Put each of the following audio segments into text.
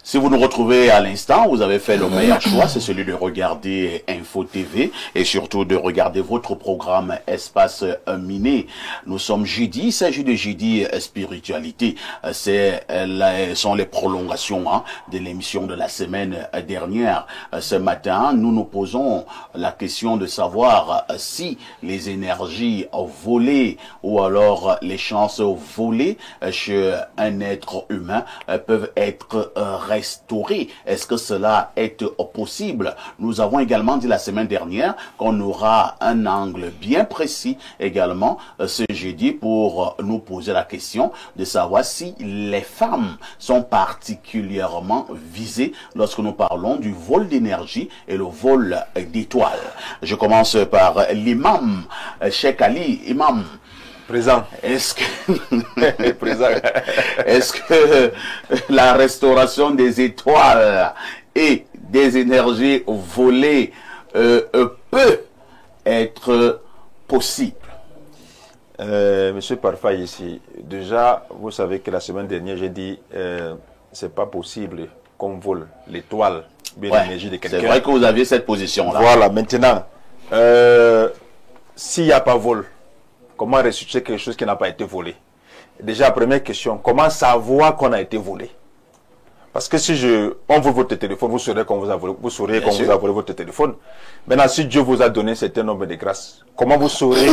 Si vous nous retrouvez à l'instant, vous avez fait le meilleur choix, c'est celui de regarder Info TV et surtout de regarder votre programme Espace Miné. Nous sommes jeudi, il s'agit de jeudi spiritualité. Sont les prolongations de l'émission de la semaine dernière. Ce matin, nous nous posons la question de savoir si les énergies volées ou alors les chances volées chez un être humain peuvent être restaurer. Est-ce que cela est possible? Nous avons également dit la semaine dernière qu'on aura un angle bien précis également ce jeudi pour nous poser la question de savoir si les femmes sont particulièrement visées lorsque nous parlons du vol d'énergie et le vol d'étoiles. Je commence par l'imam Cheikh Ali. Imam, présent. Est-ce que la restauration des étoiles et des énergies volées peut être possible? Monsieur Parfa ici, déjà, vous savez que la semaine dernière, j'ai dit c'est pas possible qu'on vole l'étoile, bien l'énergie de quelqu'un. C'est vrai que vous aviez cette position-là. Voilà, maintenant, s'il n'y a pas vol, comment ressusciter quelque chose qui n'a pas été volé? Déjà, première question, comment savoir qu'on a été volé? Parce que si on vole votre téléphone, vous saurez qu'on vous a volé, vous a volé votre téléphone. Maintenant, si Dieu vous a donné un certain nombre de grâces, comment vous saurez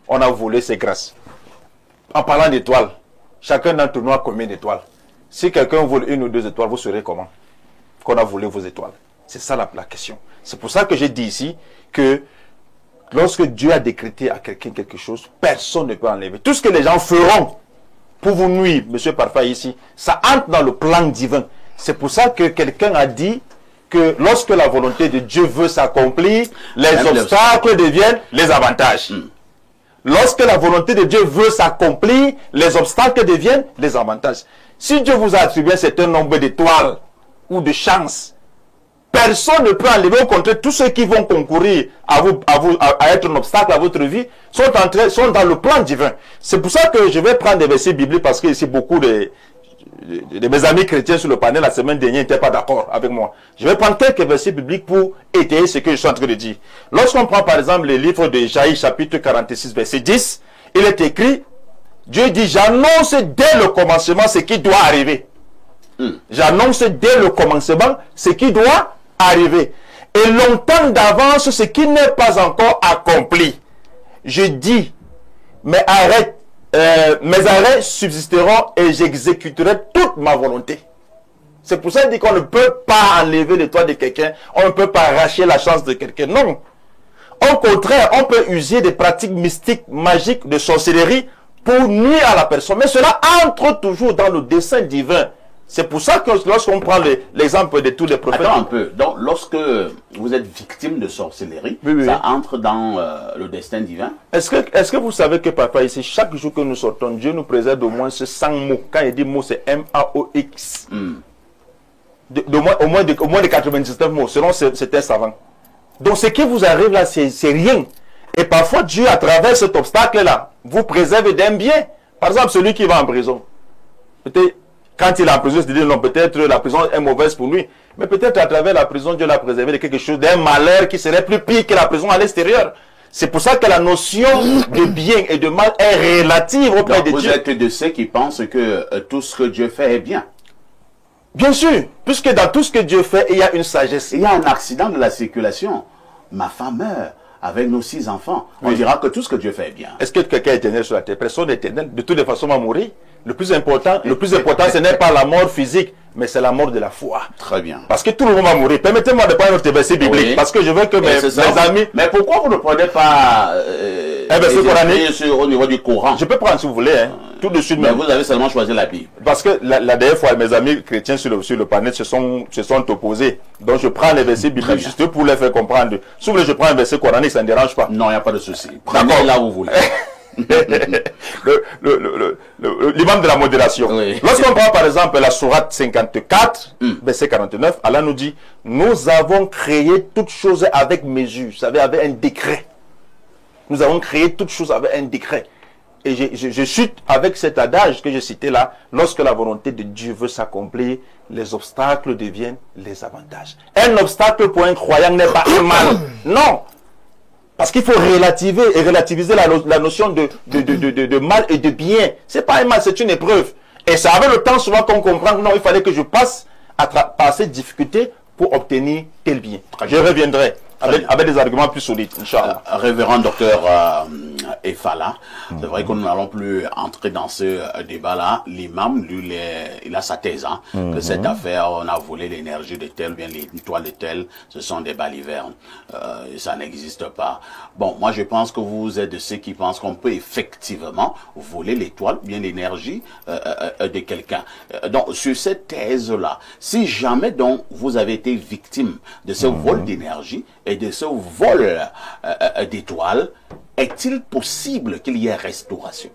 qu'on a volé ces grâces? En parlant d'étoiles, chacun d'entre nous a combien d'étoiles? Si quelqu'un vole 1 ou 2 étoiles, vous saurez comment qu'on a volé vos étoiles? C'est ça la question. C'est pour ça que j'ai dit ici que lorsque Dieu a décrété à quelqu'un quelque chose, personne ne peut enlever. Tout ce que les gens feront pour vous nuire, monsieur Parfa ici, ça entre dans le plan divin. C'est pour ça que quelqu'un a dit que lorsque la volonté de Dieu veut s'accomplir, les obstacles deviennent les avantages. Lorsque la volonté de Dieu veut s'accomplir, les obstacles deviennent les avantages. Si Dieu vous a attribué un certain nombre d'étoiles ou de chances, personne ne peut enlever. Au contraire, tous ceux qui vont concourir à être un obstacle à votre vie sont dans le plan divin. C'est pour ça que je vais prendre des versets bibliques, parce que ici beaucoup de mes amis chrétiens sur le panel la semaine dernière n'étaient pas d'accord avec moi. Je vais prendre quelques versets bibliques pour étayer ce que je suis en train de dire. Lorsqu'on prend par exemple le livre d'Ésaïe chapitre 46 verset 10, il est écrit, Dieu dit, j'annonce dès le commencement ce qui doit arriver. J'annonce dès le commencement ce qui doit arriver. Et longtemps d'avance ce qui n'est pas encore accompli. Je dis, mes arrêts subsisteront et j'exécuterai toute ma volonté. C'est pour ça qu'il dit qu'on ne peut pas enlever l'étoile de quelqu'un, on ne peut pas arracher la chance de quelqu'un. Non. Au contraire, on peut user des pratiques mystiques, magiques, de sorcellerie pour nuire à la personne. Mais cela entre toujours dans le dessein divin. C'est pour ça que lorsqu'on prend l'exemple de tous les prophètes... Attends un peu. Donc, lorsque vous êtes victime de sorcellerie, ça entre dans le destin divin? Est-ce que vous savez que, papa, ici, chaque jour que nous sortons, Dieu nous préserve d'au moins 100 mots. Quand il dit mots, c'est M-A-O-X. Au moins de 99 mots, selon certains savants. Donc, ce qui vous arrive là, c'est rien. Et parfois, Dieu, à travers cet obstacle-là, vous préserve d'un bien. Par exemple, celui qui va en prison. Peut-être... Quand il est en prison, il se dit non, peut-être la prison est mauvaise pour lui. Mais peut-être à travers la prison, Dieu l'a préservé de quelque chose, d'un malheur qui serait plus pire que la prison à l'extérieur. C'est pour ça que la notion de bien et de mal est relative auprès de Dieu. Vous êtes de ceux qui pensent que tout ce que Dieu fait est bien. Bien sûr, puisque dans tout ce que Dieu fait, il y a une sagesse. Il y a un accident de la circulation. Ma femme meurt avec nos 6 enfants. On dira que tout ce que Dieu fait est bien. Est-ce que quelqu'un est éternel sur la terre? Personne n'est éternel. De toutes les façons, on va mourir. Le plus important, ce n'est pas la mort physique, mais c'est la mort de la foi. Très bien. Parce que tout le monde va mourir. Permettez-moi de prendre notre verset biblique. Parce que je veux que mes amis... Mais pourquoi vous ne prenez pas au niveau du Coran? Je peux prendre si vous voulez. Tout de suite. Mais vous avez seulement choisi la Bible. Parce que la dernière fois, mes amis chrétiens sur le panel se sont opposés. Donc je prends les versets bibliques juste pour les faire comprendre. Si vous voulez, je prends un verset coranique, ça ne dérange pas. Non, il n'y a pas de souci. Prenez là où vous voulez. L'imam de la modération. Lorsqu'on prend par exemple la sourate 54, verset 49, Allah nous dit, nous avons créé toutes choses avec mesure, vous savez, avec un décret. Nous avons créé toutes choses avec un décret. Et je chute avec cet adage que j'ai cité là. Lorsque la volonté de Dieu veut s'accomplir, les obstacles deviennent les avantages. Un obstacle pour un croyant n'est pas un mal. Non. Parce qu'il faut relativiser la notion de mal et de bien. C'est pas un mal, c'est une épreuve. Et ça avec le temps souvent qu'on comprend que non, il fallait que je passe par cette difficulté pour obtenir tel bien. Je reviendrai avec des arguments plus solides, Inch'Allah. Révérend docteur Efala, c'est vrai que nous n'allons plus entrer dans ce débat-là. L'imam, lui, il a sa thèse, hein, que cette affaire, on a volé l'énergie de tel, bien l'étoile de tel, ce sont des balivernes. Ça n'existe pas. Bon, moi je pense que vous êtes de ceux qui pensent qu'on peut effectivement voler l'étoile, bien l'énergie de quelqu'un. Donc, sur cette thèse-là, si jamais donc vous avez été victime de ce vol d'énergie et de ce vol d'étoiles, est-il possible qu'il y ait restauration?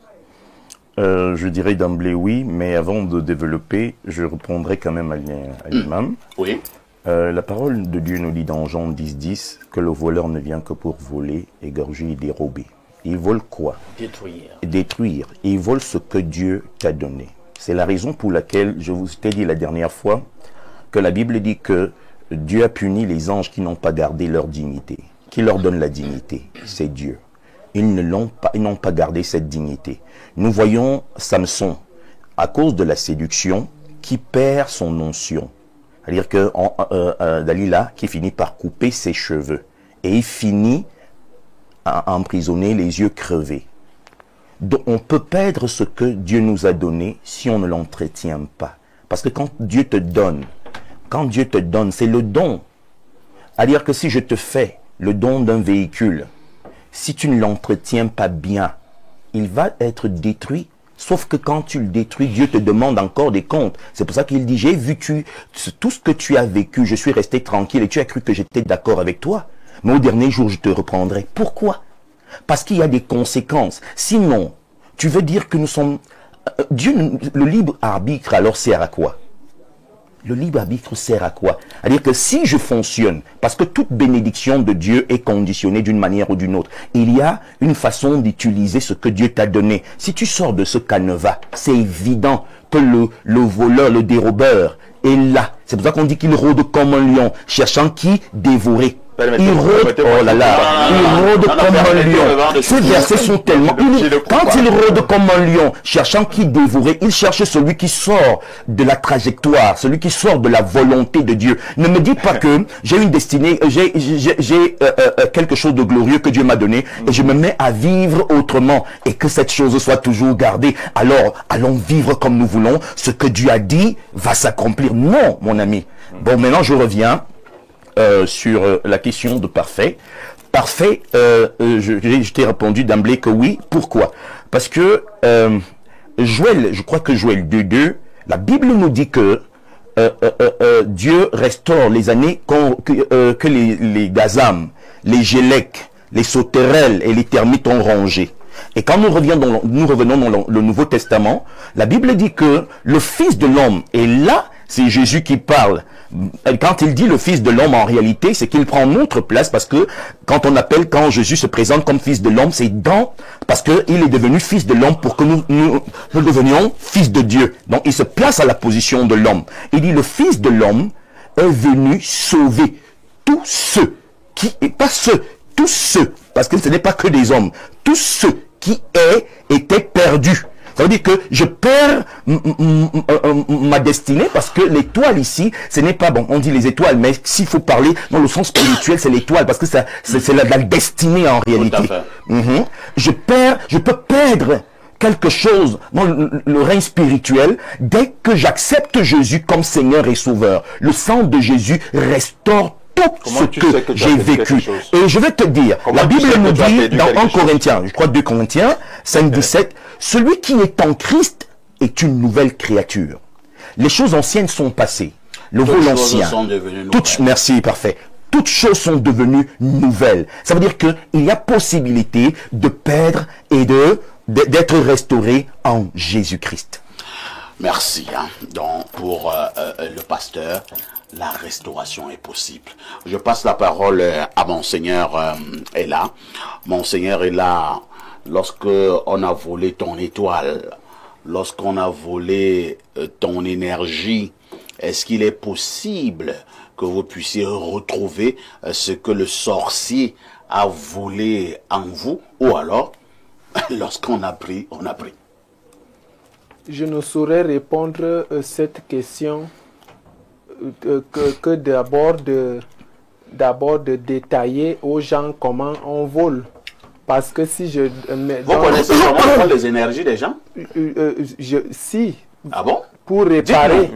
Je dirais d'emblée oui, mais avant de développer, je répondrai quand même à l'imam. Oui. La parole de Dieu nous dit dans Jean 10:10 que le voleur ne vient que pour voler, égorger et dérober. Il vole quoi? Détruire. Et il vole ce que Dieu t'a donné. C'est la raison pour laquelle je vous ai dit la dernière fois que la Bible dit que Dieu a puni les anges qui n'ont pas gardé leur dignité. Qui leur donne la dignité? C'est Dieu. Ils n'ont pas gardé cette dignité. Nous voyons Samson, à cause de la séduction, qui perd son onction. C'est-à-dire que Dalila qui finit par couper ses cheveux. Et il finit à emprisonner les yeux crevés. Donc on peut perdre ce que Dieu nous a donné si on ne l'entretient pas. Parce que quand Dieu te donne, c'est le don. C'est-à-dire que si je te fais le don d'un véhicule, si tu ne l'entretiens pas bien, il va être détruit. Sauf que quand tu le détruis, Dieu te demande encore des comptes. C'est pour ça qu'il dit, j'ai vu tout ce que tu as vécu, je suis resté tranquille et tu as cru que j'étais d'accord avec toi. Mais au dernier jour, je te reprendrai. Pourquoi? Parce qu'il y a des conséquences. Sinon, tu veux dire que nous sommes... Dieu, le libre arbitre, alors sert à quoi? Le libre arbitre sert à quoi? C'est-à-dire que si je fonctionne, parce que toute bénédiction de Dieu est conditionnée d'une manière ou d'une autre, il y a une façon d'utiliser ce que Dieu t'a donné. Si tu sors de ce canevas, c'est évident que le voleur, le dérobeur est là. C'est pour ça qu'on dit qu'il rôde comme un lion, cherchant qui dévorer. Il rôde, oh là là, il rôde comme un lion. Ces versets sont tellement... Quand il rôde comme un lion, cherchant qui dévorer, il cherche celui qui sort de la trajectoire, celui qui sort de la volonté de Dieu. Ne me dis pas que j'ai une destinée, j'ai quelque chose de glorieux que Dieu m'a donné et je me mets à vivre autrement et que cette chose soit toujours gardée. Alors, allons vivre comme nous voulons. Ce que Dieu a dit va s'accomplir. Non, mon ami. Bon, maintenant je reviens sur la question de parfait. Parfait, je t'ai répondu d'emblée que oui. Pourquoi? Parce que Joël, je crois que Joël 2:2, la Bible nous dit que Dieu restaure les années que les Gazam, les Gélec, les sauterelles et les termites ont rongées. Et quand nous revenons dans le Nouveau Testament, la Bible dit que le Fils de l'homme, et là, c'est Jésus qui parle. Quand il dit le Fils de l'homme, en réalité, c'est qu'il prend notre place parce que quand Jésus se présente comme Fils de l'homme, c'est parce que il est devenu Fils de l'homme pour que nous devenions Fils de Dieu. Donc, il se place à la position de l'homme. Il dit le Fils de l'homme est venu sauver tous ceux parce que ce n'est pas que des hommes, tous ceux qui étaient perdus. Ça veut dire que je perds ma destinée parce que l'étoile ici, ce n'est pas bon. On dit les étoiles, mais s'il faut parler dans le sens spirituel, c'est l'étoile parce que c'est la destinée en réalité. Je peux perdre quelque chose dans le règne spirituel dès que j'accepte Jésus comme Seigneur et Sauveur. Le sang de Jésus restaure tout ce que j'ai vécu. Et je vais te dire, la Bible nous dit dans 1 Corinthiens, je crois 2 Corinthiens 5:17, celui qui est en Christ est une nouvelle créature. Les choses anciennes sont passées. Le vol ancien. Merci, parfait. Toutes choses sont devenues nouvelles. Ça veut dire qu'il y a possibilité de perdre et d'être restauré en Jésus-Christ. Merci. Donc, pour le pasteur, la restauration est possible. Je passe la parole à Monseigneur Ella. Monseigneur Ella, lorsqu'on a volé ton étoile, lorsqu'on a volé ton énergie, est-ce qu'il est possible que vous puissiez retrouver ce que le sorcier a volé en vous, ou alors, lorsqu'on a pris, on a pris? Je ne saurais répondre à cette question que d'abord de détailler aux gens comment on vole. Parce que si je... Vous connaissez comment les énergies des gens? Si. Ah bon? Pour réparer.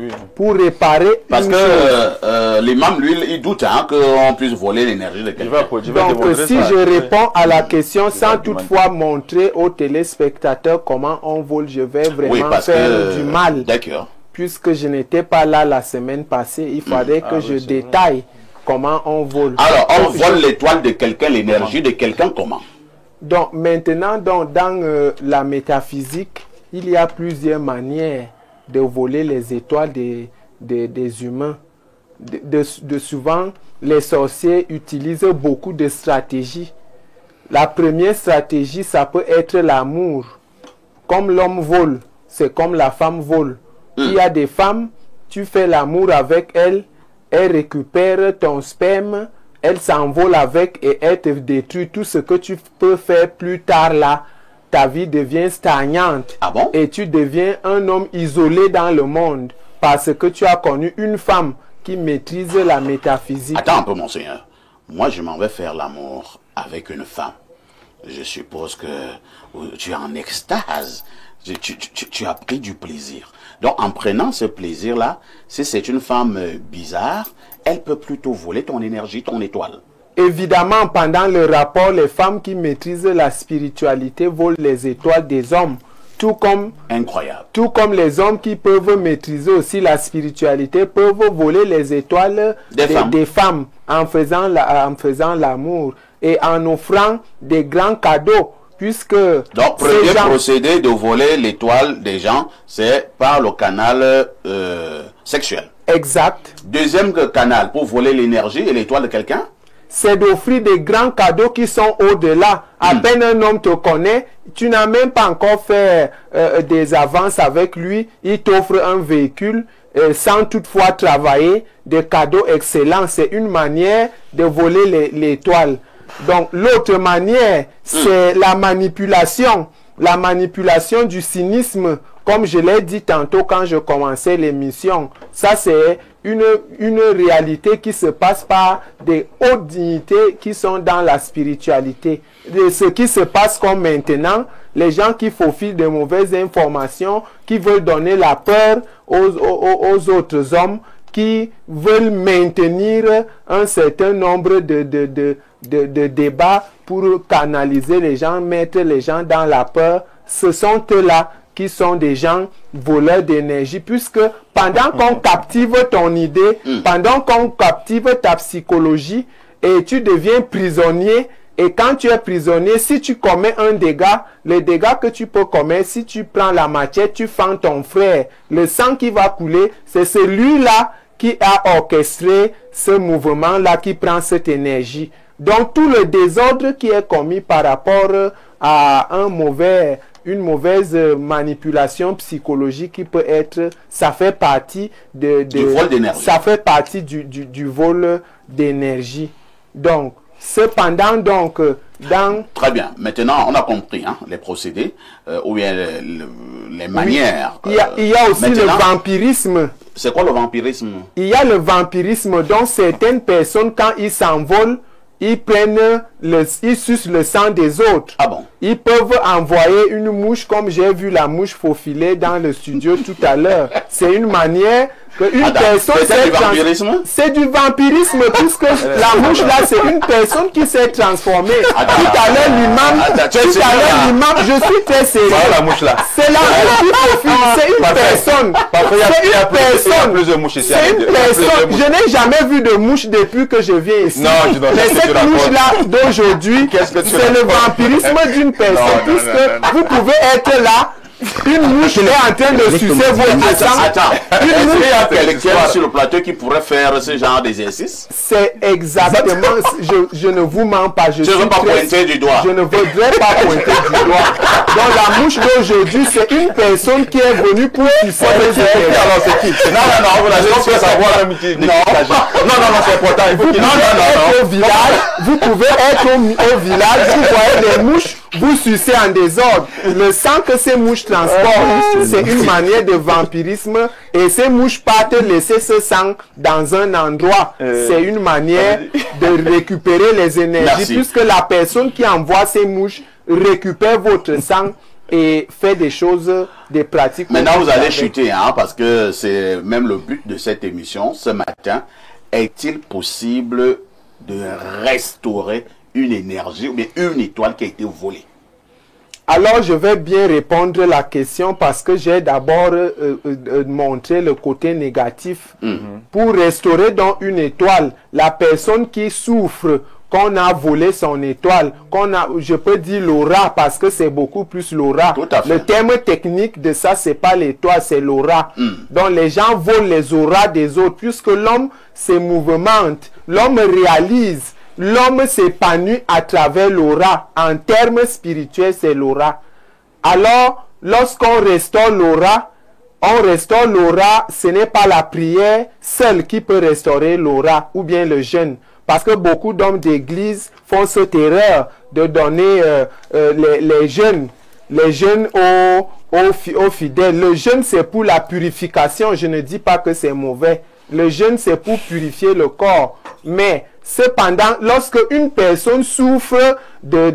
Parce que l'imam, lui, il doute qu'on puisse voler l'énergie de quelqu'un. Donc, si je réponds à la question sans toutefois montrer aux téléspectateurs comment on vole, je vais vraiment faire du mal. D'accord. Puisque je n'étais pas là la semaine passée, il fallait que je détaille comment on vole. Alors, on vole l'étoile de quelqu'un, l'énergie de quelqu'un, comment? Donc, maintenant, dans la métaphysique, il y a plusieurs manières de voler les étoiles des humains. Souvent, les sorciers utilisent beaucoup de stratégies. La première stratégie, ça peut être l'amour. Comme l'homme vole, c'est comme la femme vole. Il y a des femmes, tu fais l'amour avec elles, elles récupèrent ton sperme, elles s'envolent avec et elles te détruisent. Tout ce que tu peux faire plus tard là, ta vie devient stagnante. Ah bon? Et tu deviens un homme isolé dans le monde parce que tu as connu une femme qui maîtrise la métaphysique. Attends un peu, monseigneur. Moi, je m'en vais faire l'amour avec une femme. Je suppose que tu es en extase. Tu as pris du plaisir. Donc, en prenant ce plaisir-là, si c'est une femme bizarre, elle peut plutôt voler ton énergie, ton étoile. Évidemment, pendant le rapport, les femmes qui maîtrisent la spiritualité volent les étoiles des hommes. Incroyable. Tout comme les hommes qui peuvent maîtriser aussi la spiritualité peuvent voler les étoiles des femmes en faisant l'amour et en offrant des grands cadeaux. Puisque donc, premier procédé de voler l'étoile des gens, c'est par le canal sexuel. Exact. Deuxième canal pour voler l'énergie et l'étoile de quelqu'un, c'est d'offrir des grands cadeaux qui sont au-delà. À peine un homme te connaît, tu n'as même pas encore fait des avances avec lui, il t'offre un véhicule sans toutefois travailler, des cadeaux excellents. C'est une manière de voler l'étoile. Donc l'autre manière, c'est la manipulation du cynisme, comme je l'ai dit tantôt quand je commençais l'émission. Ça, c'est une réalité qui se passe par des hautes dignités qui sont dans la spiritualité. Et ce qui se passe comme maintenant, les gens qui faufilent de mauvaises informations, qui veulent donner la peur aux autres hommes, qui veulent maintenir un certain nombre de débats pour canaliser les gens, mettre les gens dans la peur. Ce sont eux-là qui sont des gens voleurs d'énergie, puisque pendant qu'on captive ton idée, pendant qu'on captive ta psychologie, et tu deviens prisonnier, et quand tu es prisonnier, si tu commets un dégât, le dégât que tu peux commettre, si tu prends la machette, tu fends ton frère, le sang qui va couler, c'est celui-là qui a orchestré ce mouvement-là, qui prend cette énergie. Donc tout le désordre qui est commis par rapport à une mauvaise manipulation psychologique qui peut être, ça fait partie du vol d'énergie. Ça fait partie du vol d'énergie. Donc, cependant, Très bien. Maintenant, on a compris les procédés ou bien les manières. Oui, il y a aussi le vampirisme. C'est quoi le vampirisme? Il y a le vampirisme dont certaines personnes, quand ils s'envolent, ils sucent le sang des autres. Ah bon? Ils peuvent envoyer une mouche, comme j'ai vu la mouche faufiler dans le studio tout à l'heure. C'est une manière qu'une personne... C'est du vampirisme? C'est du vampirisme, puisque la mouche là, c'est une personne qui s'est transformée. Tout à l'heure, l'imam, je suis très sérieux. La mouche là. C'est la mouche qui faufile, c'est une personne. C'est une personne. Je n'ai jamais vu de mouche depuis que je viens ici. Mais cette mouche-là d'aujourd'hui, c'est le vampirisme d'une personne, puisque vous pouvez être là, Une mouche est en train de sucer votre sang. Attends, il y a quelqu'un sur le plateau qui pourrait faire ce genre d'exercice? C'est exactement, je ne vous mens pas. Je ne veux pas pointer du doigt. Je ne voudrais pas pointer du doigt. Donc la mouche d'aujourd'hui, c'est une personne qui est venue pour sucer les énergies. Alors c'est qui? Non, je veux savoir même qui. Non, c'est important. Il faut qu'il au village, vous pouvez être au village, vous voyez les mouches, vous sucez en désordre. Le sang que ces mouches transportent, c'est une manière de vampirisme et ces mouches partent laisser ce sang dans un endroit. C'est une manière de récupérer les énergies puisque la personne qui envoie ces mouches récupère votre sang et fait des choses, des pratiques. Maintenant, vous allez chuter, hein, parce que c'est même le but de cette émission ce matin. Est-il possible de restaurer une énergie ou bien une étoile qui a été volée? Alors, je vais bien répondre à la question parce que j'ai d'abord montré le côté négatif. Pour restaurer donc une étoile, la personne qui souffre qu'on a volé son étoile, je peux dire l'aura parce que c'est beaucoup plus l'aura. Le terme technique de ça, c'est pas l'étoile, c'est l'aura. Donc les gens volent les auras des autres puisque l'homme se mouvemente, l'homme réalise, l'homme s'épanouit à travers l'aura. En termes spirituels, c'est l'aura. Alors, lorsqu'on restaure l'aura, ce n'est pas la prière seule qui peut restaurer l'aura ou bien le jeûne. Parce que beaucoup d'hommes d'église font cette erreur de donner les jeûnes aux fidèles. Le jeûne, c'est pour la purification. Je ne dis pas que c'est mauvais. Le jeûne, c'est pour purifier le corps. Mais cependant, lorsque une personne souffre de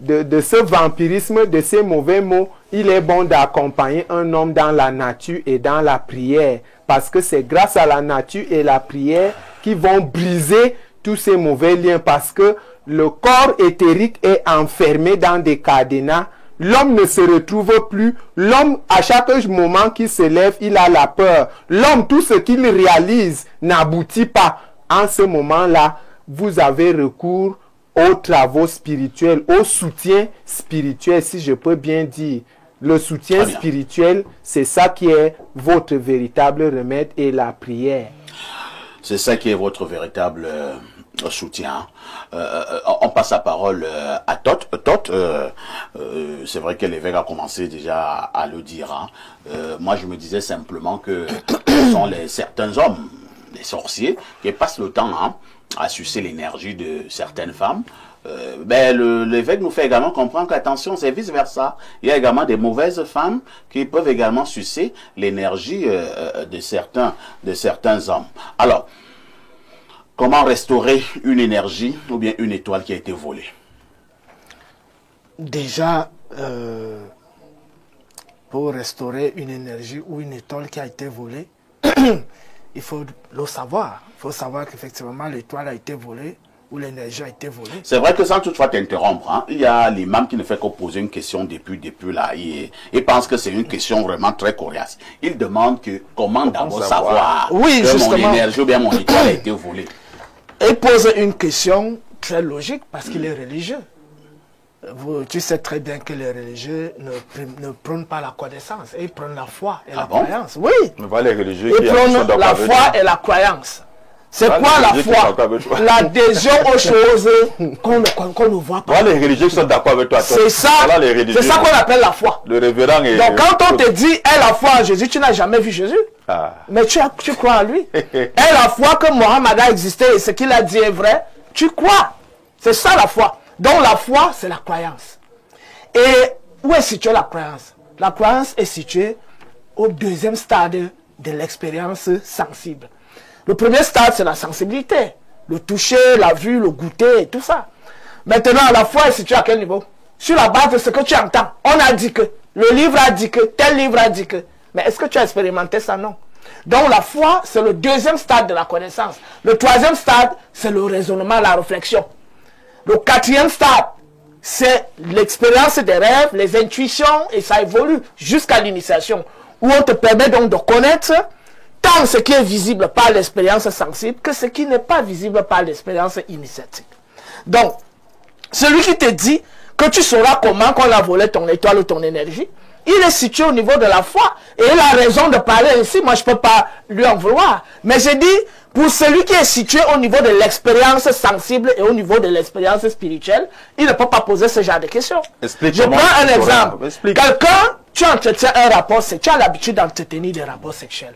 ce vampirisme, de ces mauvais mots, il est bon d'accompagner un homme dans la nature et dans la prière. Parce que c'est grâce à la nature et la prière qui vont briser tous ces mauvais liens. Parce que le corps éthérique est enfermé dans des cadenas. L'homme ne se retrouve plus. L'homme, à chaque moment qu'il se lève, il a la peur. L'homme, tout ce qu'il réalise n'aboutit pas. En ce moment-là, vous avez recours aux travaux spirituels, au soutien spirituel, si je peux bien dire. Le soutien spirituel, c'est ça qui est votre véritable remède et la prière. C'est ça qui est votre véritable soutien. On passe la parole à Tot. C'est vrai que l'évêque a commencé déjà à le dire. Moi, je me disais simplement que ce sont certains hommes, des sorciers, qui passent le temps à sucer l'énergie de certaines femmes. L'évêque nous fait également comprendre qu'attention, c'est vice-versa. Il y a également des mauvaises femmes qui peuvent également sucer l'énergie de certains hommes. Alors, comment restaurer une énergie ou bien une étoile qui a été volée? Déjà, pour restaurer une énergie ou une étoile qui a été volée, il faut le savoir. Il faut savoir qu'effectivement l'étoile a été volée ou l'énergie a été volée. C'est vrai que sans toutefois t'interrompre, il y a l'imam qui ne fait que poser une question depuis là. Il pense que c'est une question vraiment très coriace. Il demande comment d'abord savoir que mon énergie ou bien mon étoile a été volée. Il pose une question très logique parce qu'il est religieux. Tu sais très bien que les religieux ne prônent pas la connaissance, ils prônent la foi et la croyance. Oui, ils prônent la foi et la croyance. C'est quoi la foi? L'adhésion aux choses qu'on ne voit pas. Les religieux qui sont d'accord avec toi. C'est ça, qu'on appelle la foi. Le révérend est... Donc quand on te dit aie la foi en Jésus, tu n'as jamais vu Jésus. Mais tu crois en lui. Aie la foi que Mohammed a existé et ce qu'il a dit est vrai, tu crois. C'est ça la foi. Donc la foi, c'est la croyance. Et où est située la croyance? La croyance est située au deuxième stade de l'expérience sensible. Le premier stade, c'est la sensibilité. Le toucher, la vue, le goûter et tout ça. Maintenant, la foi est située à quel niveau? Sur la base de ce que tu entends. On a dit que, le livre a dit que, tel livre a dit que. Mais est-ce que tu as expérimenté ça? Non. Donc la foi, c'est le deuxième stade de la connaissance. Le troisième stade, c'est le raisonnement, la réflexion. Le quatrième stade, c'est l'expérience des rêves, les intuitions, et ça évolue jusqu'à l'initiation, où on te permet donc de connaître tant ce qui est visible par l'expérience sensible que ce qui n'est pas visible par l'expérience initiatique. Donc, celui qui te dit que tu sauras comment qu'on a volé ton étoile ou ton énergie, il est situé au niveau de la foi. Et il a raison de parler ainsi. Moi, je ne peux pas lui en vouloir. Mais j'ai dit, pour celui qui est situé au niveau de l'expérience sensible et au niveau de l'expérience spirituelle, il ne peut pas poser ce genre de questions. Je prends un exemple. Quelqu'un, tu entretiens un rapport sexuel, tu as l'habitude d'entretenir des rapports sexuels.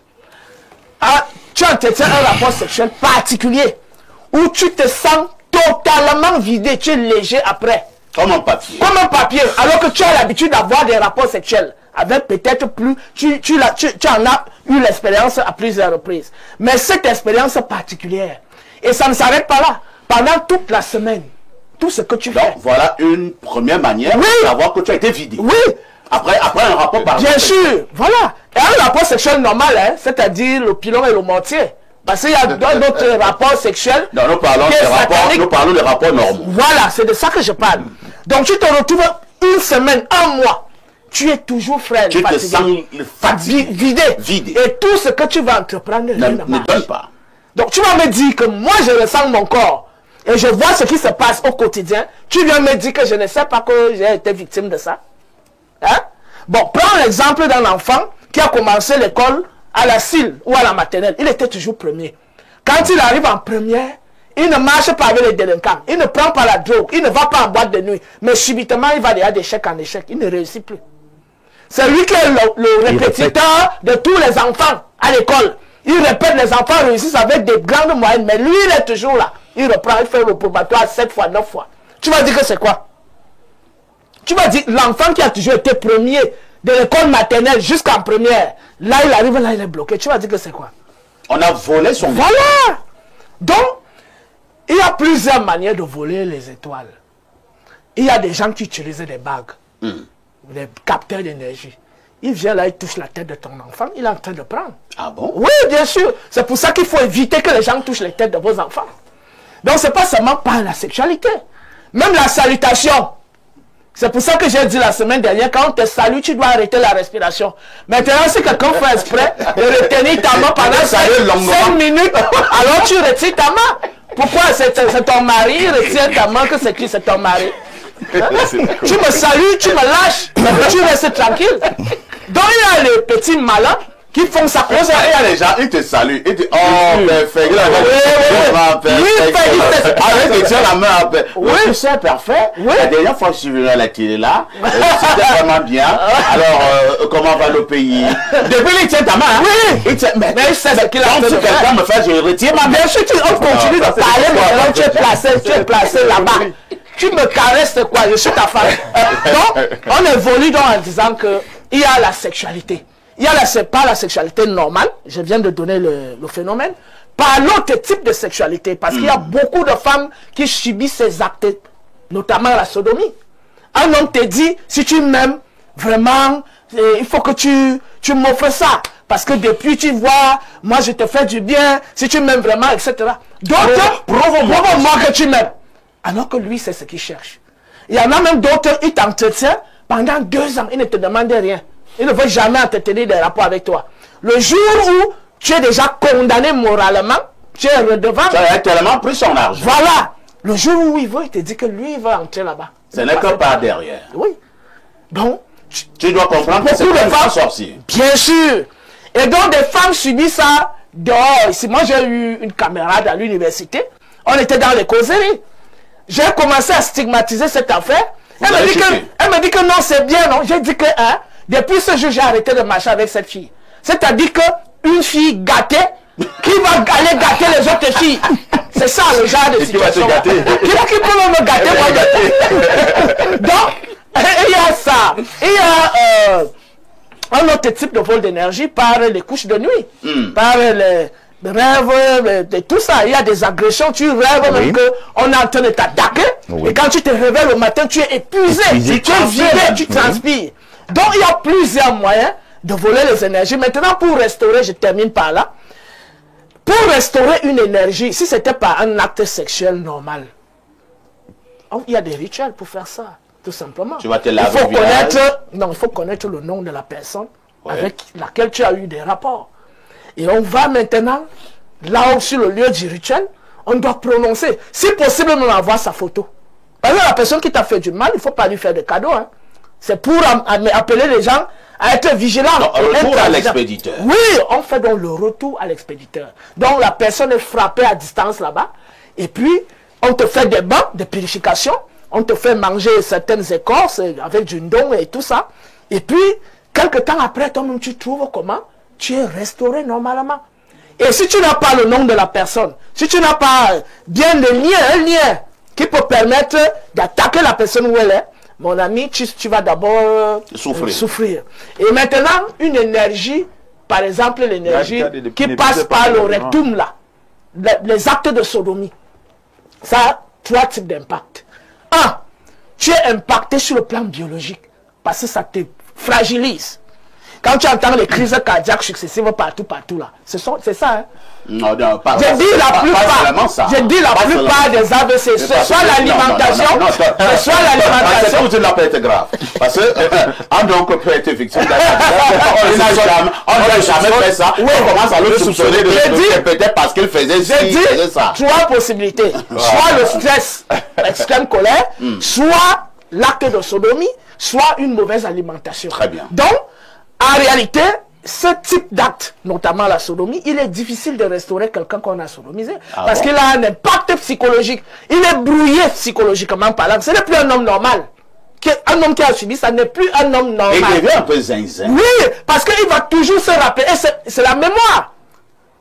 Tu entretiens un rapport sexuel particulier où tu te sens totalement vidé, tu es léger après. Comme un papier. Comme un papier, alors que tu as l'habitude d'avoir des rapports sexuels. Avec peut-être plus, tu en as eu l'expérience à plusieurs reprises. Mais cette expérience particulière, et ça ne s'arrête pas là, pendant toute la semaine, tout ce que tu fais. Donc voilà une première manière de savoir que tu as été vidé. Oui. Après un rapport par Bien sûr, voilà. Et un rapport sexuel normal, hein, c'est-à-dire le pilon et le mortier. Parce qu'il y a d'autres rapports sexuels. Non, nous parlons des rapports normaux. Voilà, c'est de ça que je parle. Donc tu te retrouves une semaine, un mois. Tu es toujours frêle. Tu te sens fatigué. Vidé. Et tout ce que tu vas entreprendre ne donne pas. Donc tu vas me dire que moi je ressens mon corps. Et je vois ce qui se passe au quotidien. Tu viens me dire que je ne sais pas que j'ai été victime de ça. Hein? Bon, prends l'exemple d'un enfant qui a commencé l'école à la CIL ou à la maternelle. Il était toujours premier. Quand il arrive en première, il ne marche pas avec les délinquants. Il ne prend pas la drogue. Il ne va pas en boîte de nuit. Mais subitement, il va d'échec en échec. Il ne réussit plus. C'est lui qui est le répétiteur de tous les enfants à l'école. Il répète, les enfants réussissent avec des grandes moyennes. Mais lui, il est toujours là. Il reprend, il fait le probatoire 7 fois, 9 fois. Tu vas dire que c'est quoi? Tu vas dire, l'enfant qui a toujours été premier de l'école maternelle jusqu'en première, là il arrive, là il est bloqué. Tu vas dire que c'est quoi? On a volé son... Voilà! Donc, il y a plusieurs manières de voler les étoiles. Il y a des gens qui utilisent des bagues, des capteurs d'énergie. Il vient là, il touche la tête de ton enfant, il est en train de prendre. Ah bon? Oui, bien sûr. C'est pour ça qu'il faut éviter que les gens touchent les têtes de vos enfants. Donc, ce n'est pas seulement par la sexualité. Même la salutation. C'est pour ça que j'ai dit la semaine dernière, quand on te salue, tu dois arrêter la respiration. Maintenant, si quelqu'un fait exprès de retenir ta main pendant 5 minutes, alors tu retires ta main. Pourquoi? C'est ton mari, retire ta main, que c'est qui? C'est ton mari. Hein? Tu me salues, tu me lâches, tu restes tranquille. Donc il y a les petits malins qui font ça. Il y a les gens, ils te saluent, ils te disent, oh, perfect. Avec les tiens la main à paix. Oui, c'est parfait. La dernière fois que je suis venu à la télé là, c'était vraiment bien. Alors, comment va le pays? Depuis, il tient ta main. Oui. Mais c'est ce qu'il a fait. Si quelqu'un me fait, je retire ma main. Bien sûr, on continue de parler, mais tu es placé là-bas. Tu me caresses, c'est quoi? Je suis ta femme. Donc, on évolue donc en disant qu'il y a la sexualité. Il y a pas la sexualité normale, je viens de donner le phénomène, par l'autre type de sexualité, parce qu'il y a beaucoup de femmes qui subissent ces actes, notamment la sodomie. Un homme te dit, si tu m'aimes, vraiment, il faut que tu m'offres ça, parce que depuis tu vois, moi je te fais du bien, si tu m'aimes vraiment, etc. D'autres, prouve-moi que tu m'aimes. Alors que lui, c'est ce qu'il cherche. Il y en a même d'autres, il t'entretient pendant 2 ans, il ne te demande rien. Il ne veut jamais entretenir des rapports avec toi. Le jour où tu es déjà condamné moralement, tu es redevant. Tu as tellement pris son argent. Voilà. Le jour où il veut, il te dit que lui, il va entrer là-bas. Ce n'est que par derrière. Oui. Donc, tu dois comprendre que c'est pas un sorcier. Bien sûr. Et donc, des femmes subissent ça dehors. Ici, moi, j'ai eu une camarade à l'université. On était dans les causeries. J'ai commencé à stigmatiser cette affaire. Elle me dit que non, c'est bien, non. J'ai dit que, depuis ce jour, j'ai arrêté de marcher avec cette fille. C'est-à-dire qu'une fille gâtée, qui va aller gâter les autres filles? C'est ça le genre de situation. Qui peut me gâter, moi gâter? Donc, il y a ça. Il y a un autre type de vol d'énergie par les couches de nuit, par les rêves, tout ça. Il y a des agressions, tu rêves même qu'on est en train de t'attaquer. Et quand tu te réveilles le matin, tu es épuisé, tu es vidé, tu transpires. Donc il y a plusieurs moyens de voler les énergies. Maintenant, pour restaurer, je termine par là. Pour restaurer une énergie, si ce n'était pas un acte sexuel normal, il y a des rituels pour faire ça, tout simplement. Tu vas te laver il faut connaître le nom de la personne avec laquelle tu as eu des rapports. Et on va maintenant, là où sur le lieu du rituel, on doit prononcer, si possible, même avoir sa photo. Parce que la personne qui t'a fait du mal, il ne faut pas lui faire de cadeaux. Hein. C'est pour appeler les gens à être vigilants. Retour à l'expéditeur. Oui, on fait donc le retour à l'expéditeur. Donc la personne est frappée à distance là-bas. Et puis, on te fait des bains de purification. On te fait manger certaines écorces avec du ndon et tout ça. Et puis, quelque temps après, toi-même, tu trouves comment tu es restauré normalement. Et si tu n'as pas le nom de la personne, si tu n'as pas bien le lien, un lien qui peut permettre d'attaquer la personne où elle est, mon ami, tu vas d'abord souffrir. Et maintenant, une énergie, par exemple l'énergie qui passe par le rectum là, les actes de sodomie, ça a 3 types d'impact. 1, tu es impacté sur le plan biologique parce que ça te fragilise. Quand tu entends les crises cardiaques successives partout là, c'est ça, hein? Non, pas j'ai dit la plupart des AVC, c'est soit l'alimentation, c'est soit l'alimentation. C'est la peut être grave. Parce que, donc peut être victime on n'a jamais fait ça. On commence à le soupçonner de peut-être parce qu'il faisait ça. 3 possibilités. Soit le stress, l'extrême colère, soit l'acte de sodomie, soit une mauvaise alimentation. Très bien. Donc, en réalité, ce type d'acte, notamment la sodomie, il est difficile de restaurer quelqu'un qu'on a sodomisé. Parce qu'il a un impact psychologique. Il est brouillé psychologiquement parlant. Ce n'est plus un homme normal. Un homme qui a subi, ça n'est plus un homme normal. Il devient un peu zinzin. Oui, parce qu'il va toujours se rappeler. Et c'est la mémoire.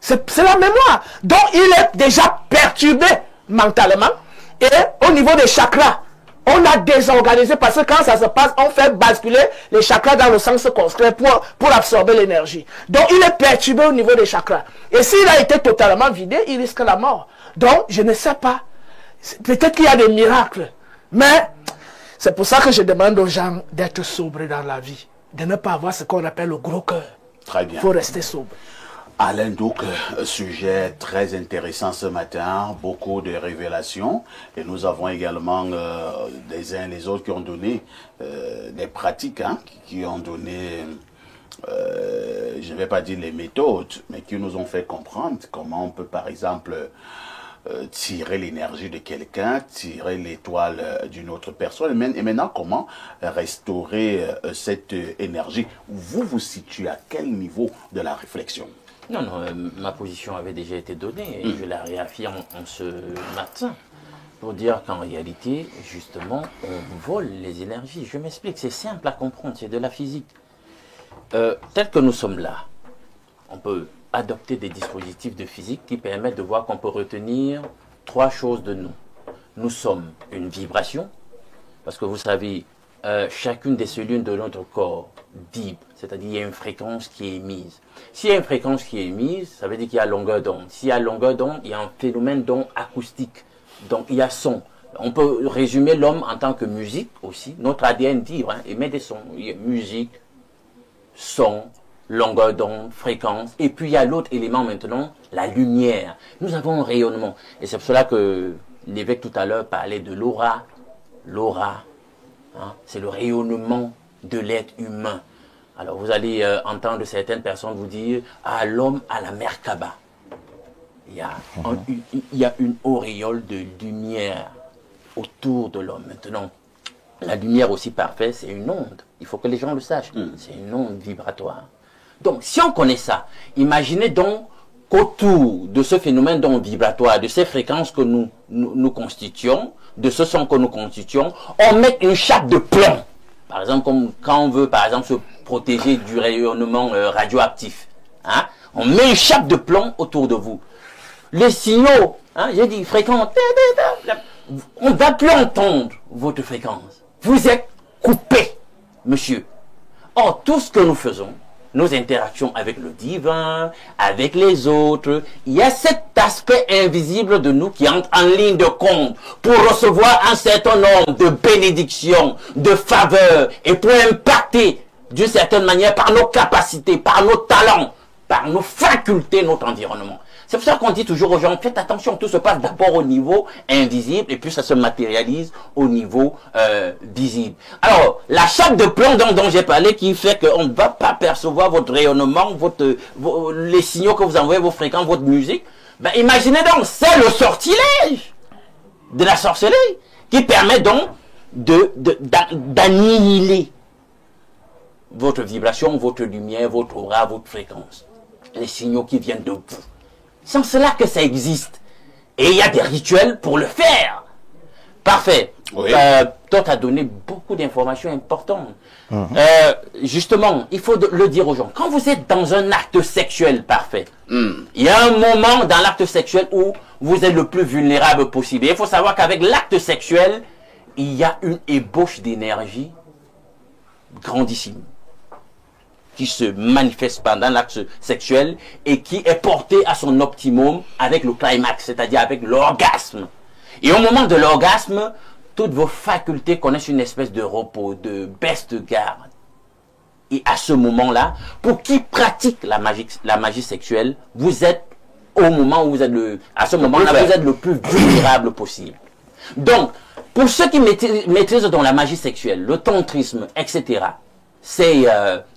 C'est la mémoire. Donc, il est déjà perturbé mentalement. Et au niveau des chakras, on a désorganisé parce que quand ça se passe, on fait basculer les chakras dans le sens conscrit pour absorber l'énergie. Donc, il est perturbé au niveau des chakras. Et s'il a été totalement vidé, il risque la mort. Donc, je ne sais pas. Peut-être qu'il y a des miracles. Mais c'est pour ça que je demande aux gens d'être sobres dans la vie. De ne pas avoir ce qu'on appelle le gros cœur. Très bien. Il faut rester sobre. Alain, donc, sujet très intéressant ce matin, beaucoup de révélations, et nous avons également les uns et les autres qui ont donné des pratiques, qui ont donné, je ne vais pas dire les méthodes, mais qui nous ont fait comprendre comment on peut, par exemple, tirer l'énergie de quelqu'un, tirer l'étoile d'une autre personne, et maintenant comment restaurer cette énergie. Vous vous situez à quel niveau de la réflexion? Non, ma position avait déjà été donnée et je la réaffirme en ce matin pour dire qu'en réalité, justement, on vole les énergies. Je m'explique, c'est simple à comprendre, c'est de la physique. Tel que nous sommes là, on peut adopter des dispositifs de physique qui permettent de voir qu'on peut retenir 3 choses de nous. Nous sommes une vibration, parce que vous savez, chacune des cellules de notre corps vibre, c'est-à-dire il y a une fréquence qui est émise. S'il y a une fréquence qui est émise, ça veut dire qu'il y a longueur d'onde. S'il y a longueur d'onde, il y a un phénomène d'onde acoustique. Donc il y a son. On peut résumer l'homme en tant que musique aussi. Notre ADN vibre, émet des sons. Il y a musique, son, longueur d'onde, fréquence. Et puis il y a l'autre élément maintenant, la lumière. Nous avons un rayonnement. Et c'est pour cela que l'évêque tout à l'heure parlait de l'aura. L'aura, c'est le rayonnement de l'être humain. Alors vous allez entendre certaines personnes vous dire « Ah, l'homme à la Merkaba ». Il y a une auréole de lumière autour de l'homme. Maintenant, la lumière aussi parfaite, c'est une onde. Il faut que les gens le sachent. C'est une onde vibratoire. Donc, si on connaît ça, imaginez donc qu'autour de ce phénomène d'onde vibratoire, de ces fréquences que nous constituons, de ce son que nous constituons, on met une chape de plomb. Par exemple, comme quand on veut, par exemple, se protéger du rayonnement radioactif. On met une chape de plomb autour de vous. Les signaux, j'ai dit fréquence, on ne va plus entendre votre fréquence. Vous êtes coupé, monsieur. Or, tout ce que nous faisons, nos interactions avec le divin, avec les autres, il y a cet aspect invisible de nous qui entre en ligne de compte pour recevoir un certain nombre de bénédictions, de faveurs, et pour impacter d'une certaine manière par nos capacités, par nos talents, par nos facultés, notre environnement. C'est pour ça qu'on dit toujours aux gens, faites attention, tout se passe d'abord au niveau invisible et puis ça se matérialise au niveau visible. Alors, la chape de plomb dont j'ai parlé qui fait qu'on ne va pas percevoir votre rayonnement, les signaux que vous envoyez, vos fréquences, votre musique, ben imaginez donc, c'est le sortilège de la sorcellerie qui permet donc d'annihiler votre vibration, votre lumière, votre aura, votre fréquence. Les signaux qui viennent de vous. C'est en cela que ça existe. Et il y a des rituels pour le faire. Parfait. Oui. Toi, tu as donné beaucoup d'informations importantes. Justement, il faut le dire aux gens. Quand vous êtes dans un acte sexuel parfait, il y a un moment dans l'acte sexuel où vous êtes le plus vulnérable possible. Et il faut savoir qu'avec l'acte sexuel, il y a une ébauche d'énergie grandissime qui se manifeste pendant l'acte sexuel et qui est portée à son optimum avec le climax, c'est-à-dire avec l'orgasme. Et au moment de l'orgasme, toutes vos facultés connaissent une espèce de repos, de baisse de garde. Et à ce moment-là, pour qui pratique la magie sexuelle, vous êtes au moment où vous êtes à ce moment-là, vous êtes le plus vulnérable possible. Donc, pour ceux qui maîtrisent dans la magie sexuelle, le tantrisme, etc., ces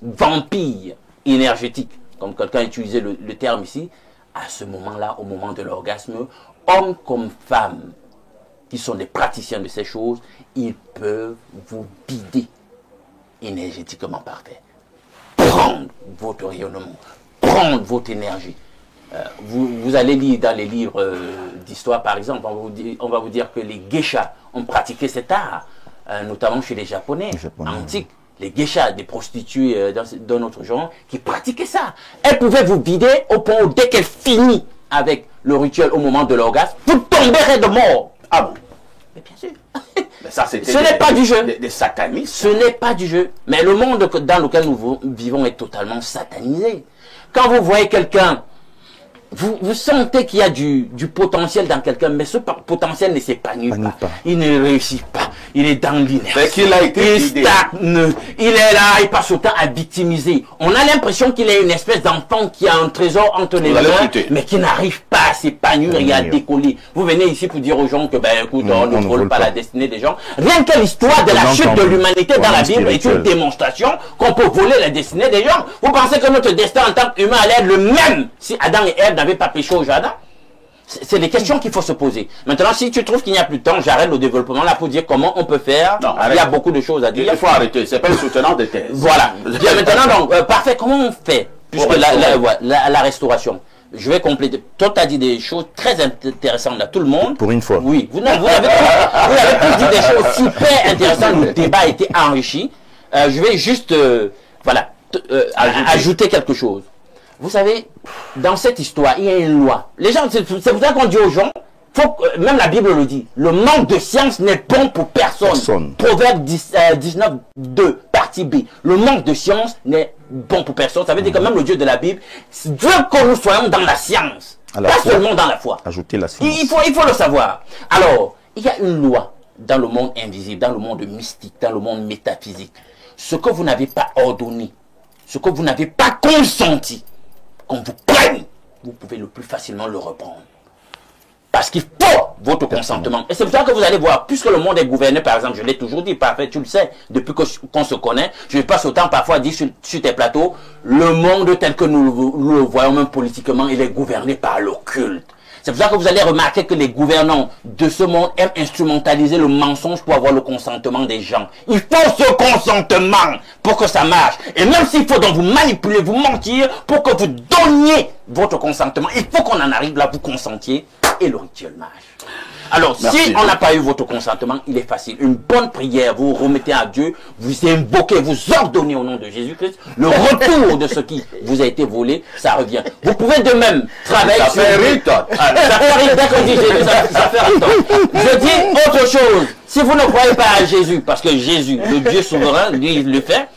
vampires énergétiques, comme quelqu'un utilisait le terme ici, à ce moment-là, au moment de l'orgasme, hommes comme femmes, qui sont des praticiens de ces choses, ils peuvent vous bider énergétiquement parfait. Prendre votre rayonnement, prendre votre énergie. Vous allez lire dans les livres d'histoire, par exemple, on va vous dire que les geishas ont pratiqué cet art, notamment chez les Japonais antiques. Les geishas, des prostituées dans notre genre, qui pratiquaient ça. Elles pouvaient vous vider au point où dès qu'elles finissent avec le rituel au moment de l'orgasme, vous tomberez de mort. Ah bon? Mais bien sûr. Mais ça, c'était ce n'est pas du jeu. Des satanistes. Ce n'est pas du jeu. Mais le monde dans lequel nous vivons est totalement satanisé. Quand vous voyez quelqu'un, vous sentez qu'il y a du potentiel dans quelqu'un, mais ce potentiel ne s'épanouit pas. Il ne réussit pas. Il est dans l'inertie. Il stagne. Il est là, il passe son temps à victimiser. On a l'impression qu'il est une espèce d'enfant qui a un trésor entre les mains, mais qui n'arrive pas à s'épanouir et à décoller. Vous venez ici pour dire aux gens que, ben écoute, on ne vole pas la destinée des gens. Rien que l'histoire de la chute de l'humanité dans la Bible est une démonstration qu'on peut voler la destinée des gens. Vous pensez que notre destin en tant qu'humain allait être le même si Adam et Ève n'avaient pas péché au jardin? C'est des questions qu'il faut se poser. Maintenant, si tu trouves qu'il n'y a plus de temps, j'arrête le développement là pour dire comment on peut faire. Non, il y a beaucoup de choses à dire. Il faut arrêter. C'est pas le soutenant des thèses. Voilà. Bien, maintenant, donc, parfait. Comment on fait puisque la restauration? Je vais compléter. Toi, tu as dit des choses très intéressantes à tout le monde. Pour une fois. Oui. Vous avez tous dit des choses super intéressantes. Le débat a été enrichi. Je vais juste, ajouter quelque chose. Vous savez, dans cette histoire, il y a une loi. Les gens, c'est pour ça qu'on dit aux gens, même la Bible le dit, le manque de science n'est bon pour personne. Proverbe 19, 2, partie B. Le manque de science n'est bon pour personne. Ça veut dire que même le Dieu de la Bible veut que nous soyons dans la science, pas seulement dans la foi. Ajouter la science. Il faut le savoir. Alors, il y a une loi dans le monde invisible, dans le monde mystique, dans le monde métaphysique. Ce que vous n'avez pas ordonné, ce que vous n'avez pas consenti, qu'on vous prenne, vous pouvez le plus facilement le reprendre. Parce qu'il faut votre consentement. Et c'est pour ça que vous allez voir, puisque le monde est gouverné, par exemple, je l'ai toujours dit, parfait, tu le sais, depuis qu'on se connaît, je passe autant parfois dire sur tes plateaux, le monde tel que nous le voyons même politiquement, il est gouverné par l'occulte. C'est pour ça que vous allez remarquer que les gouvernants de ce monde aiment instrumentaliser le mensonge pour avoir le consentement des gens. Il faut ce consentement pour que ça marche. Et même s'il faut donc vous manipuler, vous mentir, pour que vous donniez votre consentement, il faut qu'on en arrive là, vous consentiez et le rituel marche. Alors, si on n'a pas eu votre consentement, il est facile. Une bonne prière, vous remettez à Dieu, vous invoquez, vous ordonnez au nom de Jésus-Christ, le retour de ce qui vous a été volé, ça revient. Vous pouvez de même travailler sur... Ça fait ritot. Ça fait ritot, dès qu'on dit Jésus, ça fait ritot. Je dis autre chose. Si vous ne croyez pas à Jésus, parce que Jésus, le Dieu souverain, lui, il le fait,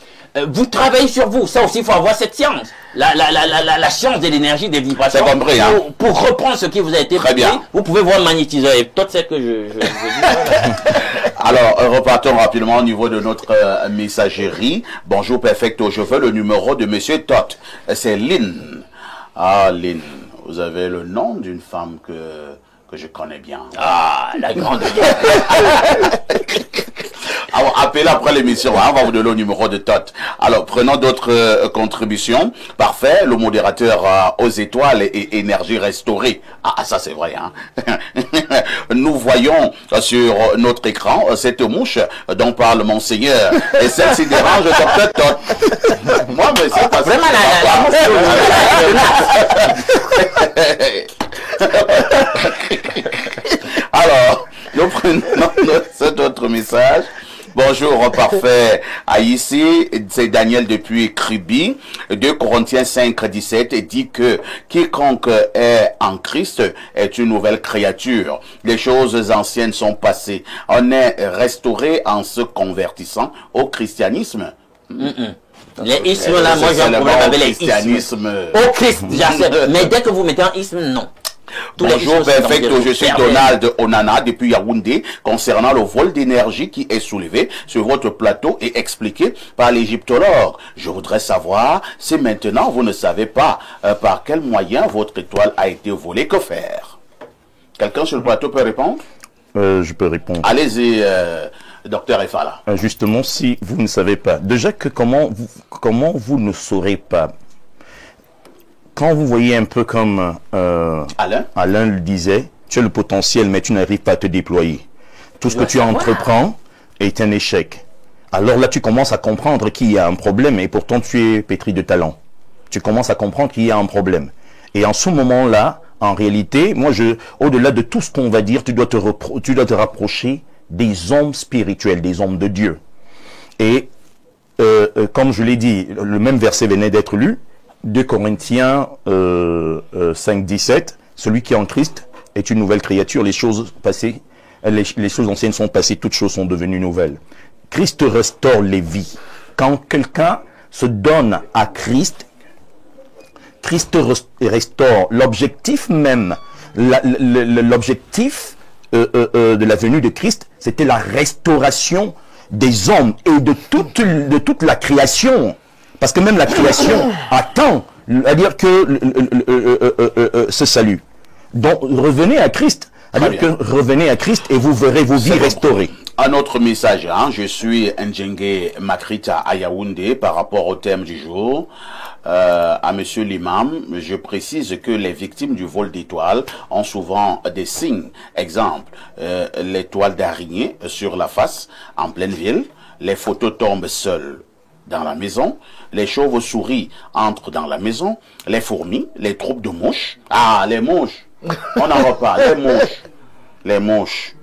vous travaillez sur vous. Ça aussi, il faut avoir cette science. La science de l'énergie, des vibrations. Compris, hein. Pour reprendre ce qui vous a été très bien. Vous pouvez voir magnétiseur. Et toi, c'est que je dis. Alors, repartons rapidement au niveau de notre messagerie. Bonjour, perfecto. Je veux le numéro de Monsieur Tot. C'est Lynn. Ah, Lynn. Vous avez le nom d'une femme que je connais bien. Ah, la grande. Alors, appelez après l'émission, hein, on va vous donner le numéro de Tot. Alors, prenons d'autres contributions. Parfait, le modérateur aux étoiles et énergie restaurée. Ah, ça c'est vrai, hein. nous voyons sur notre écran cette mouche dont parle Monseigneur. Et celle-ci dérange Dr Todd. Moi, mais c'est pas vraiment Alors, nous prenons cet autre message. Bonjour, parfait. Ici, c'est Daniel depuis Kribi. 2 Corinthiens 5, 17 dit que quiconque est en Christ est une nouvelle créature. Les choses anciennes sont passées. On est restauré en se convertissant au christianisme. Les ismes là, moi j'ai un problème avec les ismes. Au Christ, j'accepte. Mais dès que vous mettez un isme, non. Bonjour, perfecto, je suis Donald Onana depuis Yaoundé concernant le vol d'énergie qui est soulevé sur votre plateau et expliqué par l'égyptologue. Je voudrais savoir si maintenant vous ne savez pas par quel moyen votre étoile a été volée, que faire? Quelqu'un sur le plateau peut répondre? Je peux répondre. Allez-y, docteur Efala. Justement, si vous ne savez pas, déjà que comment vous ne saurez pas? Quand vous voyez un peu comme Alain le disait, tu as le potentiel, mais tu n'arrives pas à te déployer. Tout ce que tu entreprends est un échec. Alors là, tu commences à comprendre qu'il y a un problème, et pourtant tu es pétri de talent. Tu commences à comprendre qu'il y a un problème. Et en ce moment-là, en réalité, moi, au-delà de tout ce qu'on va dire, tu dois te rapprocher des hommes spirituels, des hommes de Dieu. Et comme je l'ai dit, le même verset venait d'être lu, 2 Corinthiens 5, 17, celui qui est en Christ est une nouvelle créature, les choses passées, les choses anciennes sont passées, toutes choses sont devenues nouvelles. Christ restaure les vies. Quand quelqu'un se donne à Christ, Christ restaure l'objectif même, l'objectif de la venue de Christ, c'était la restauration des hommes et de toute la création. Parce que même la création attend à dire que ce salut. Donc revenez à Christ. C'est-à-dire que revenez à Christ et vous verrez vos vies restaurées. Un autre message, hein, je suis Ndjenge Makrita à Yaoundé par rapport au thème du jour. À Monsieur l'imam, je précise que les victimes du vol d'étoiles ont souvent des signes. Exemple, l'étoile d'araignée sur la face en pleine ville, les photos tombent seules dans la maison, les chauves-souris entrent dans la maison, les fourmis, les troupes de mouches. Ah, les mouches, on en reparle, les mouches,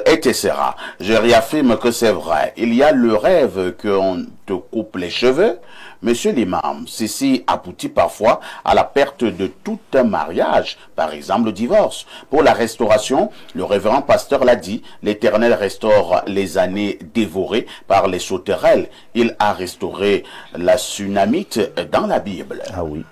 etc. Je réaffirme que c'est vrai. Il y a le rêve qu'on te coupe les cheveux. Monsieur l'imam, ceci aboutit parfois à la perte de tout un mariage, par exemple le divorce. Pour la restauration, le révérend pasteur l'a dit, l'Éternel restaure les années dévorées par les sauterelles. Il a restauré la Sunamite dans la Bible. Ah oui.